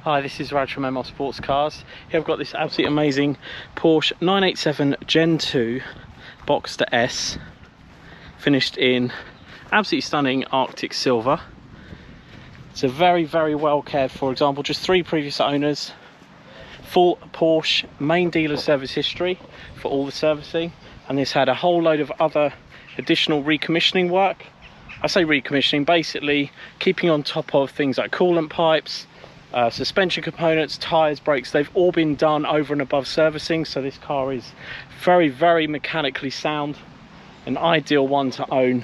Hi, this is Raj from ML Sportscars. Here I've got this absolutely amazing Porsche 987 Gen 2 Boxster S, finished in absolutely stunning Arctic silver. It's a very, very well cared for example, just 3 previous owners, full Porsche main dealer service history for all the servicing, and this had a whole load of other additional recommissioning work. I say recommissioning, basically keeping on top of things like coolant pipes, suspension components, tyres, brakes. They've all been done over and above servicing, so this car is very, very mechanically sound, an ideal one to own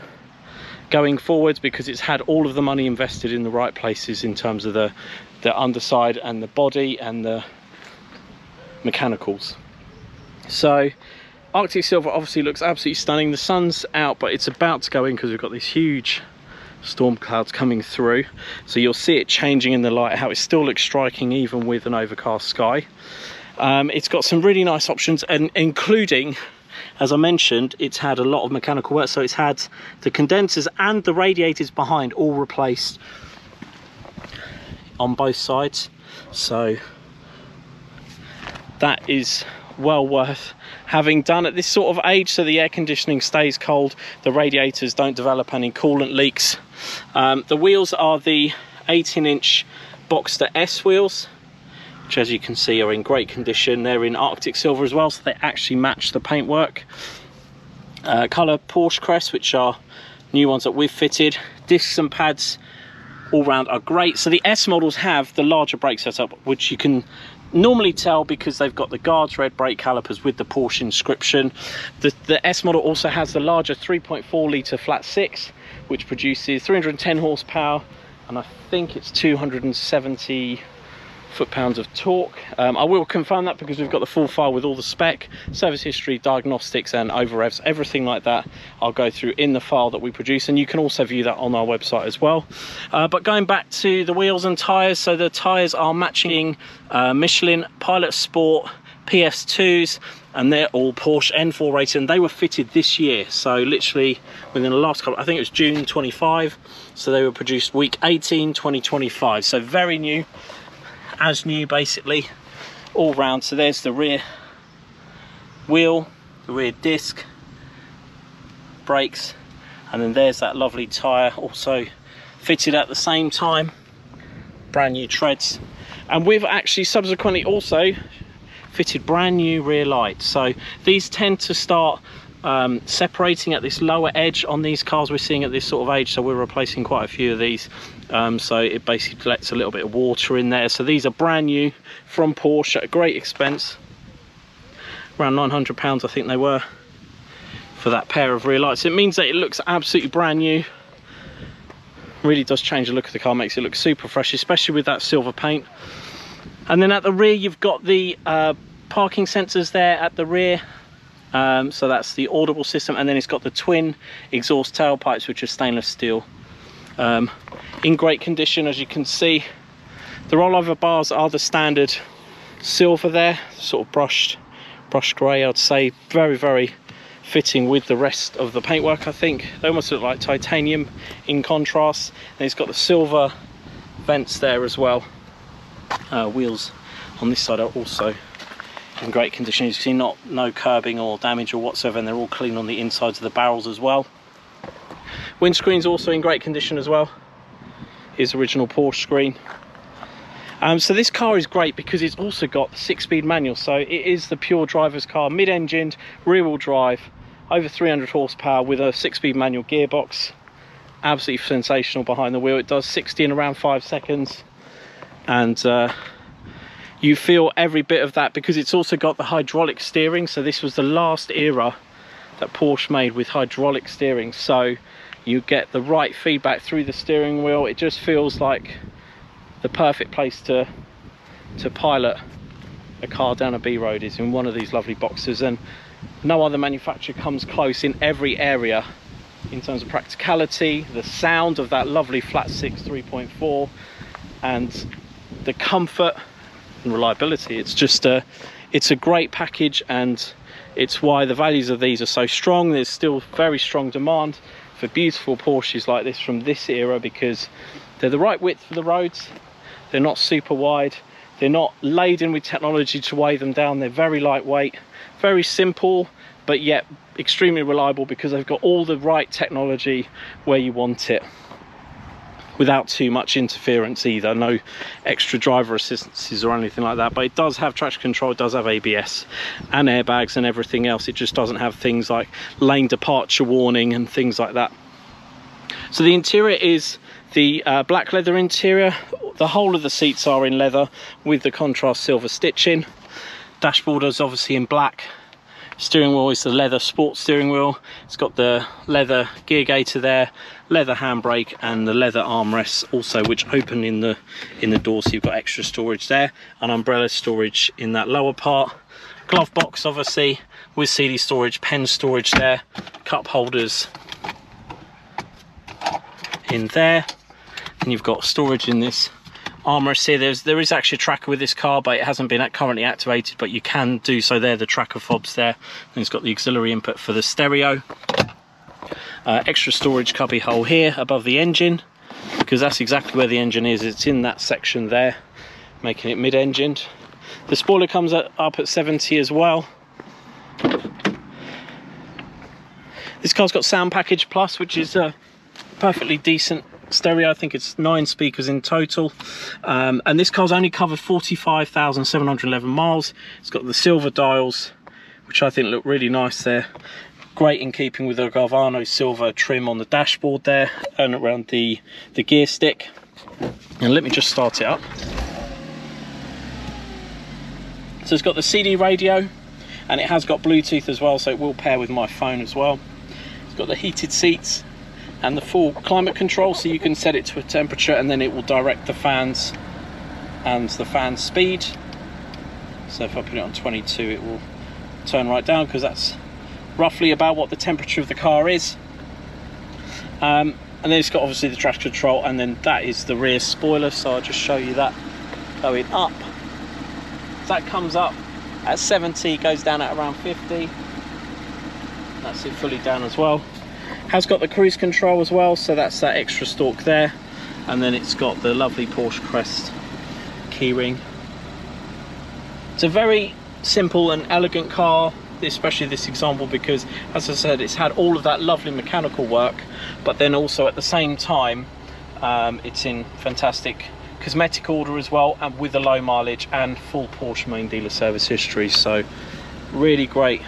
going forwards because it's had all of the money invested in the right places in terms of the underside and the body and the mechanicals. So Arctic silver obviously looks absolutely stunning. The sun's out, but it's about to go in because we've got these huge storm clouds coming through, so you'll see it changing in the light, how it still looks striking even with an overcast sky. It's got some really nice options, and including, as I mentioned, it's had a lot of mechanical work. So it's had the condensers and the radiators behind all replaced on both sides, so that is well worth having done at this sort of age, so the air conditioning stays cold, the radiators don't develop any coolant leaks. The wheels are the 18-inch Boxster S wheels, which as you can see are in great condition. They're in Arctic silver as well, so they actually match the paintwork. Colour Porsche crest, which are new ones that we've fitted. Discs and pads all round are great. So the S models have the larger brake setup, which you can normally tell because they've got the guards red brake calipers with the Porsche inscription. The S model also has the larger 3.4 litre Flat-6, which produces 310 horsepower and I think it's 270 foot-pounds of torque. I will confirm that because we've got the full file with all the spec, service history, diagnostics and over revs, everything like that I'll go through in the file that we produce, and you can also view that on our website as well. But going back to the wheels and tyres, so the tyres are matching Michelin Pilot Sport PS2s, and they're all Porsche N4 rated, and they were fitted this year, so literally within the last couple, I think it was June 25, so they were produced week 18 2025, so very new, as new basically all round. So there's the rear wheel, the rear disc, brakes, and then there's that lovely tyre also fitted at the same time, brand new treads. And we've actually subsequently also fitted brand new rear lights, so these tend to start separating at this lower edge on these cars we're seeing at this sort of age, so we're replacing quite a few of these, so it basically lets a little bit of water in there. So these are brand new from Porsche at a great expense, around £900 I think they were for that pair of rear lights. It means that it looks absolutely brand new, really does change the look of the car, makes it look super fresh, especially with that silver paint. And then at the rear you've got the parking sensors there at the rear, so that's the audible system, and then it's got the twin exhaust tailpipes which are stainless steel, in great condition. As you can see, the rollover bars are the standard silver there, sort of brushed grey, I'd say. Very, very fitting with the rest of the paintwork. I think they almost look like titanium in contrast, and it's got the silver vents there as well. Wheels on this side are also in great condition. You can see no curbing or damage or whatsoever, and they're all clean on the insides of the barrels as well. Windscreen's also in great condition as well, is original Porsche screen. So this car is great because it's also got the 6-speed manual, so it is the pure driver's car, mid-engined, rear-wheel drive, over 300 horsepower with a 6-speed manual gearbox. Absolutely sensational behind the wheel. It does 60 in around 5 seconds, and you feel every bit of that because it's also got the hydraulic steering. So this was the last era that Porsche made with hydraulic steering, so you get the right feedback through the steering wheel. It just feels like the perfect place to pilot a car down a B road is in one of these lovely Boxsters, and no other manufacturer comes close in every area in terms of practicality, the sound of that lovely Flat-6 3.4, and the comfort and reliability. It's just it's a great package, and it's why the values of these are so strong. There's still very strong demand for beautiful Porsches like this from this era because they're the right width for the roads, they're not super wide, they're not laden with technology to weigh them down. They're very lightweight, very simple, but yet extremely reliable because they've got all the right technology where you want it, without too much interference either. No extra driver assistances or anything like that, but it does have traction control, it does have ABS and airbags and everything else. It just doesn't have things like lane departure warning and things like that. So the interior is the black leather interior. The whole of the seats are in leather with the contrast silver stitching. Dashboard is obviously in black. Steering wheel is the leather sports steering wheel. It's got the leather gear gaiter there, leather handbrake, and the leather armrests also, which open in the door, so you've got extra storage there, and umbrella storage in that lower part. Glove box obviously with CD storage, pen storage there, cup holders in there, and you've got storage in this armrest here. There is actually a tracker with this car, but it hasn't been currently activated, but you can do so there. The tracker fobs there, and it's got the auxiliary input for the stereo. Extra storage cubby hole here above the engine, because that's exactly where the engine is. It's in that section there, making it mid-engined. The spoiler comes up at 70 as well. This car's got Sound Package Plus, which is a perfectly decent stereo. I think it's 9 speakers in total, and this car's only covered 45,711 miles. It's got the silver dials, which I think look really nice there. Great in keeping with the Galvano silver trim on the dashboard there and around the gear stick. And let me just start it up. So it's got the CD radio, and it has got Bluetooth as well, so it will pair with my phone as well. It's got the heated seats and the full climate control, so you can set it to a temperature and then it will direct the fans and the fan speed. So if I put it on 22, it will turn right down, because that's roughly about what the temperature of the car is. And then it's got obviously the traction control, and then that is the rear spoiler, so I'll just show you that going up. So that comes up at 70, goes down at around 50. That's it fully down as well. Has got the cruise control as well, so that's that extra stalk there, and then it's got the lovely Porsche crest keyring. It's a very simple and elegant car, especially this example, because as I said, it's had all of that lovely mechanical work, but then also at the same time it's in fantastic cosmetic order as well, and with a low mileage and full Porsche main dealer service history. So really great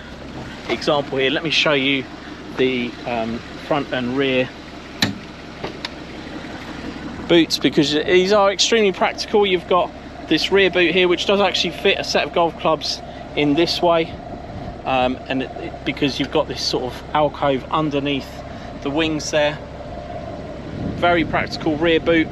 example here. Let me show you the front and rear boots, because these are extremely practical. You've got this rear boot here, which does actually fit a set of golf clubs in this way, because you've got this sort of alcove underneath the wings there. Very practical rear boot.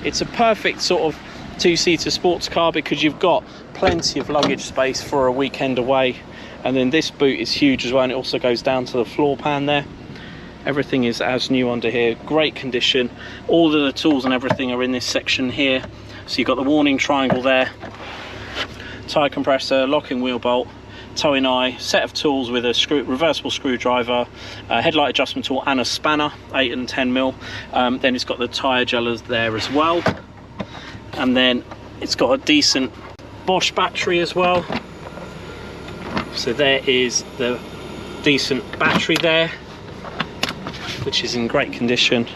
It's a perfect sort of two-seater sports car, because you've got plenty of luggage space for a weekend away. And then this boot is huge as well, and it also goes down to the floor pan there. Everything is as new under here, great condition. All of the tools and everything are in this section here. So you've got the warning triangle there, tyre compressor, locking wheel bolt, towing eye, set of tools with a reversible screwdriver, headlight adjustment tool, and a spanner, 8 and 10mm. Then it's got the tyre gellers there as well, and then it's got a decent Bosch battery as well. So there is the decent battery there, which is in great condition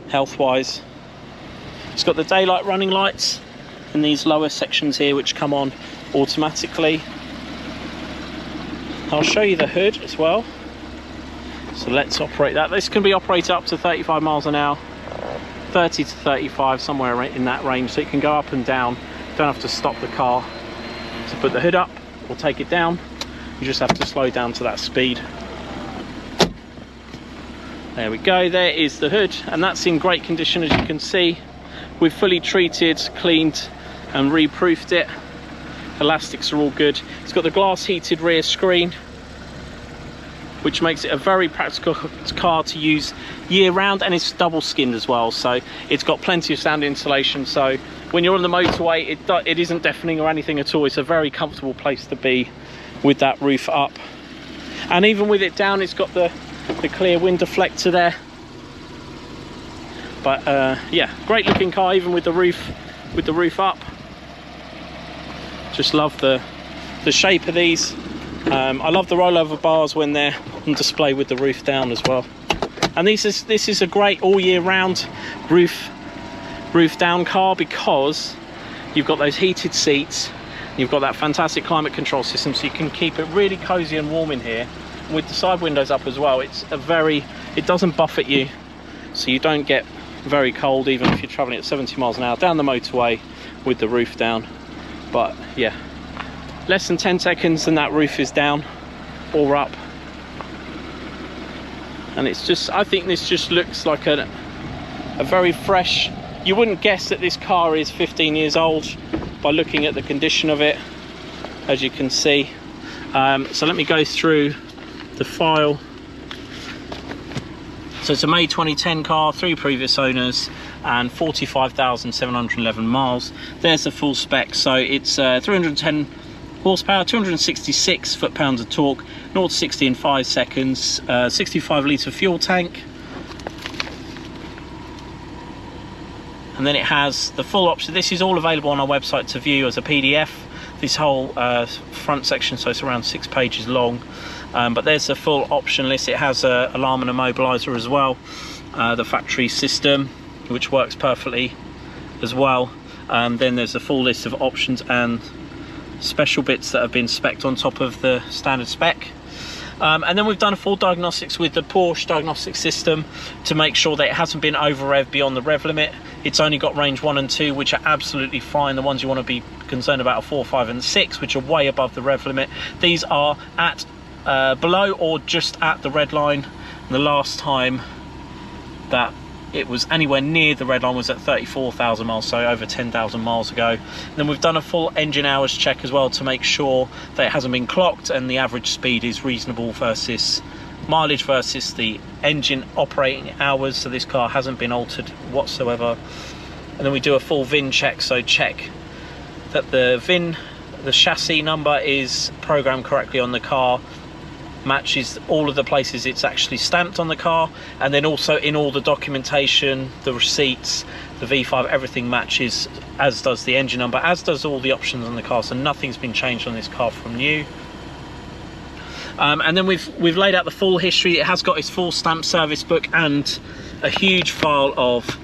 health wise. It's got the daylight running lights in these lower sections here, which come on automatically. I'll show you the hood as well, so let's operate that. This can be operated up to 35 miles an hour, 30 to 35, somewhere in that range, so it can go up and down. You don't have to stop the car to put the hood up or take it down, you just have to slow down to that speed. There we go, there is the hood, and that's in great condition. As you can see, we've fully treated, cleaned and re-proofed it. Elastics are all good. It's got the glass heated rear screen, which makes it a very practical car to use year round, and it's double skinned as well, so it's got plenty of sound insulation. So when you're on the motorway, it isn't deafening or anything at all. It's a very comfortable place to be with that roof up, and even with it down, it's got the clear wind deflector there, But yeah, great looking car, even with the roof up. Just love the shape of these. I love the rollover bars when they're on display with the roof down as well. And this is a great all year round roof down car, because you've got those heated seats, you've got that fantastic climate control system, so you can keep it really cozy and warm in here. And with the side windows up as well, it doesn't buffet you, so you don't get very cold even if you're traveling at 70 miles an hour down the motorway with the roof down. But yeah, less than 10 seconds and that roof is down or up. And it's just, I think this just looks like a very fresh. You wouldn't guess that this car is 15 years old by looking at the condition of it, as you can see. So let me go through the file. So it's a May 2010 car, 3 previous owners and 45,711 miles. There's the full spec. So it's 310 horsepower, 266 foot-pounds of torque, 0 to 60 in 5 seconds, 65 litre fuel tank. And then it has the full option. This is all available on our website to view as a PDF. This whole front section, so it's around 6 pages long. But there's the full option list. It has an alarm and immobiliser as well. The factory system, which works perfectly as well. Then there's a full list of options and special bits that have been spec'd on top of the standard spec. And then we've done a full diagnostics with the Porsche diagnostic system to make sure that it hasn't been over rev beyond the rev limit. It's only got range 1 and 2, which are absolutely fine. The ones you want to be concerned about are 4, 5 and 6, which are way above the rev limit. These are at below or just at the red line. And the last time that it was anywhere near the red line was at 34,000 miles, so over 10,000 miles ago. And then we've done a full engine hours check as well to make sure that it hasn't been clocked and the average speed is reasonable versus mileage versus the engine operating hours, so this car hasn't been altered whatsoever. And then we do a full VIN check, so check that the VIN, the chassis number, is programmed correctly on the car, matches all of the places it's actually stamped on the car, and then also in all the documentation, the receipts, the V5, everything matches, as does the engine number, as does all the options on the car, so nothing's been changed on this car from new. And then we've laid out the full history. It has got its full stamp service book and a huge file of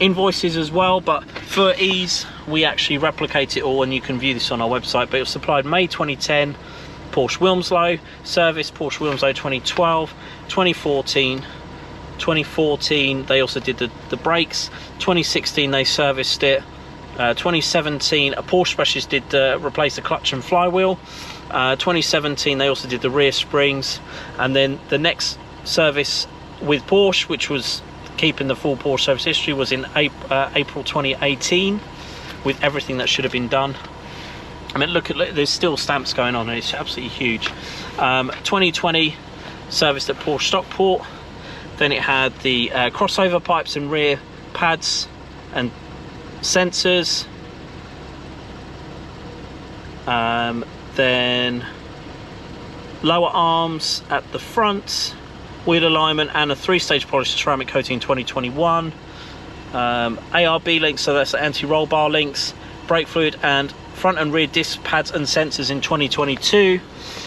invoices as well, but for ease we actually replicate it all, and you can view this on our website. But it was supplied May 2010, Porsche Wilmslow, service Porsche Wilmslow 2012, 2014 they also did the brakes, 2016 they serviced it, 2017 a Porsche specialist did replace the clutch and flywheel, 2017 they also did the rear springs, and then the next service with Porsche, which was keeping the full Porsche service history, was in April 2018 with everything that should have been done. I mean, look, there's still stamps going on and it's absolutely huge. 2020 serviced at Porsche Stockport. Then it had the crossover pipes and rear pads and sensors. Then lower arms at the front, wheel alignment and a 3-stage polished ceramic coating in 2021. ARB links, so that's the anti-roll bar links, brake fluid and front and rear disc pads and sensors in 2022.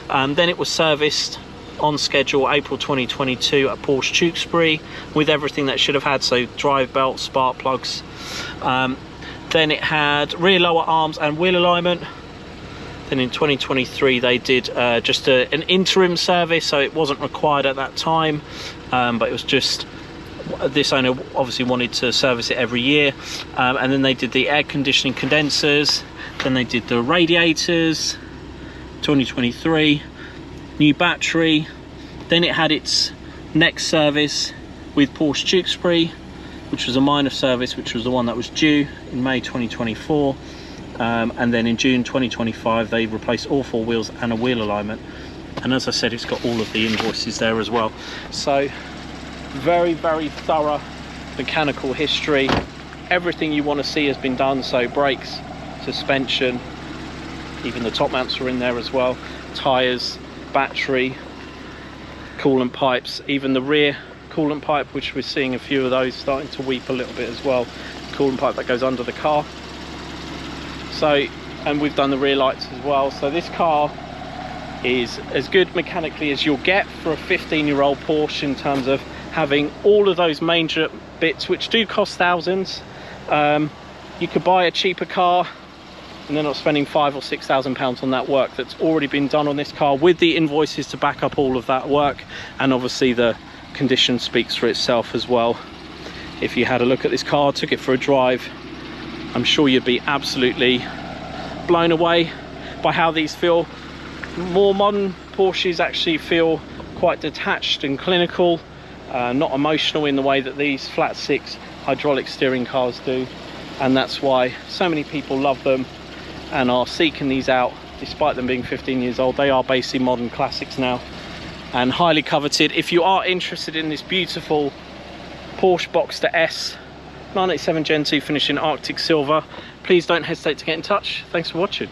Then it was serviced on schedule April 2022 at Porsche Tewkesbury with everything that should have had, so drive belt, spark plugs. Then it had rear lower arms and wheel alignment. Then in 2023 they did just an interim service, so it wasn't required at that time, but it was just, this owner obviously wanted to service it every year. And then they did the air conditioning condensers, then they did the radiators, 2023, new battery. Then it had its next service with Porsche Tewkesbury, which was a minor service, which was the one that was due in May 2024. And then in June 2025 they replaced all 4 wheels and a wheel alignment. And as I said, it's got all of the invoices there as well. So very, very thorough mechanical history. Everything you want to see has been done, so brakes, suspension, even the top mounts are in there as well, tyres, battery, coolant pipes, even the rear coolant pipe, which we're seeing a few of those starting to weep a little bit as well. Coolant pipe that goes under the car. So, and we've done the rear lights as well. So this car is as good mechanically as you'll get for a 15-year-old Porsche in terms of having all of those major bits, which do cost thousands. You could buy a cheaper car and they're not spending £5,000 or £6,000 on that work that's already been done on this car, with the invoices to back up all of that work. And obviously the condition speaks for itself as well. If you had a look at this car, took it for a drive, I'm sure you'd be absolutely blown away by how these feel. More modern Porsches actually feel quite detached and clinical, not emotional in the way that these Flat-6 hydraulic steering cars do. And that's why so many people love them and are seeking these out. Despite them being 15 years old, they are basically modern classics now and highly coveted. If you are interested in this beautiful Porsche Boxster S 987 Gen 2 finish in Arctic Silver, please don't hesitate to get in touch. Thanks for watching.